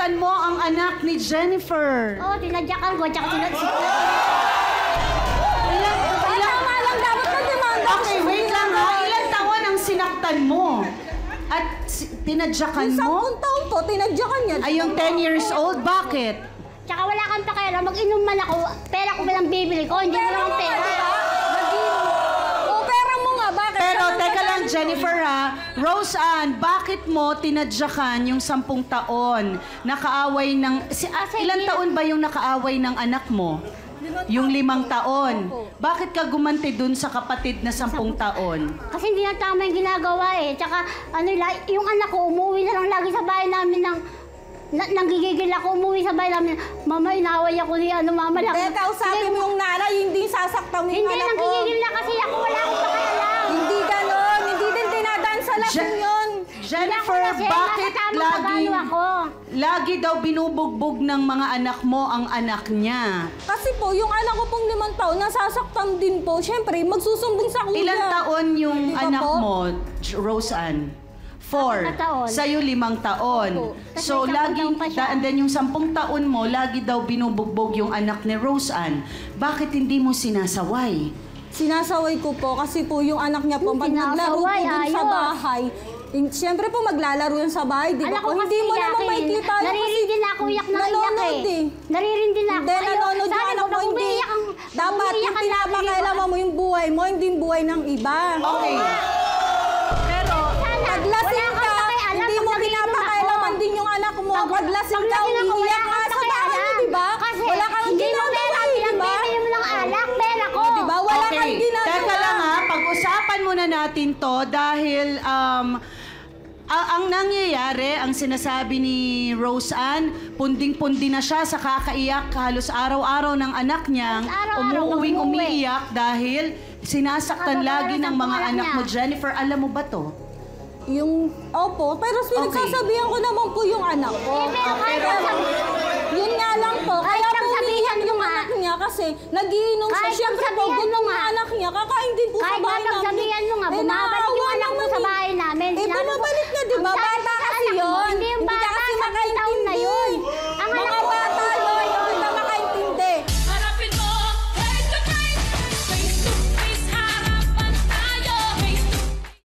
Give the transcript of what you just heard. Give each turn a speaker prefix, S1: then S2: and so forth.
S1: Sinaktan mo ang anak ni Jennifer.
S2: Oo, tinadyakan ko, tsaka
S3: Tama lang, dapat mag-demanda.
S1: Okay, wait lang ha. Ilan taon ang sinaktan mo? At tinadyakan mo?
S3: 10 taon po, tinadyakan niya.
S1: Ay, yung 10 years old, bakit?
S2: Tsaka wala kang pakialam, mag-inom man ako, pera ko walang bibili ko, hindi mo lang pera.
S3: O, pera mo nga, bakit?
S1: Pero teka lang, Jennifer ha. Rose Ann, bakit mo tinadyakan yung 10 taon? Nakaaway ng... ilan taon ba yung nakaaway ng anak mo? Yung 5 taon. Bakit ka gumanti dun sa kapatid na 10 taon?
S2: Kasi hindi na tama yung ginagawa eh. Tsaka yung anak ko, umuwi na lang lagi sa bahay namin ng... nanggigigil ako, umuwi sa bahay namin. Mama, inaway ako ni mama lang.
S3: Teka, usapin mo yung nanay, hindi sasaktan mo yung
S2: Hindi,
S3: anak ko.
S2: nanggigigil na kasi ako, wala akong pakialam.
S3: Hindi ganon, hindi din tinadaan sa lasing yun.
S1: Jennifer, bakit lagi daw binubugbog ng mga anak mo ang anak niya?
S3: Kasi po, yung anak ko pong 5 taon, nasasaktan din po. Siyempre, magsusumbong sa kuya.
S1: Ilan taon yung
S3: Di ba
S1: anak
S3: po?
S1: mo, Rose Ann? 4.
S2: taon.
S1: Sa'yo 5 taon.
S3: Opo.
S1: So,
S2: Tapos may 10
S1: lagi,
S2: taon pa siya.
S1: and then yung 10 taon mo, lagi daw binubugbog yung anak ni Rose Ann. Bakit hindi mo sinasaway?
S3: Sinasaway ko po kasi po yung anak niya po, pag naglaro po
S2: Sinasaway,
S3: dun sa
S2: ayos.
S3: bahay, siyempre po maglalaro yan sa bahay, di ba
S2: Anak
S3: po?
S2: ko kasi
S3: Hindi mo naman
S2: iyakin.
S3: makikita yun
S2: Naririndi na ako, iyak na iyak
S3: nanonood
S2: eh. Naririndi na ako.
S3: Hindi, nanonood yung anak mo, hindi. Dapat yung pinapakailaman mo yung buhay mo, hindi yung buhay ng iba.
S1: Okay. Pero,
S3: Pag lasing ka, hindi mo pinapakailaman din yung anak mo. Pag lasing ka, umiiyak ka sa bahay, di ba?
S2: Kasi
S3: Wala kang
S2: hindi mo
S3: ginagawa,
S2: pera,
S3: di ba?
S2: pinagbibili mo ng alak, pera ko.
S3: Di ba? Wala
S1: okay.
S3: kang ginagawa.
S1: Teka lang ha, pag-usapan muna natin to dahil ang nangyayari, ang sinasabi ni Rose Ann, punding-pundi na siya sa kakaiyak halos araw-araw ng anak niya,
S2: Araw-araw,
S1: umuuwing
S2: umuwi.
S1: umiiyak dahil sinasaktan lagi ng mga anak mo. Jennifer, alam mo ba to?
S3: Opo, pero pinagsasabihan ko naman po yung anak ko. Yun nga lang po,
S2: Kahit
S3: kaya
S2: lang
S3: po
S2: sabihan
S3: umiiyak
S2: mo
S3: yung
S2: nga.
S3: anak niya kasi nagiinom siya.
S2: Kahit lang
S3: Siyempre po,
S2: sabihan mo
S3: gutom
S2: nga.
S3: yung anak niya, kakain din po sa
S2: Kahit
S3: bahay
S2: nga
S3: namin.
S2: sabihan mo nga,
S3: Eh,
S2: bumabalik yung
S3: naawa
S2: anak mo
S3: naman
S2: sa
S3: eh.
S2: bahay namin.
S3: Eh,
S2: Sinabi ko,
S3: bumabalik na, di ba?
S2: ang sabi
S3: Bata
S2: sa
S3: kasi
S2: anak mo,
S3: yun.
S2: Hindi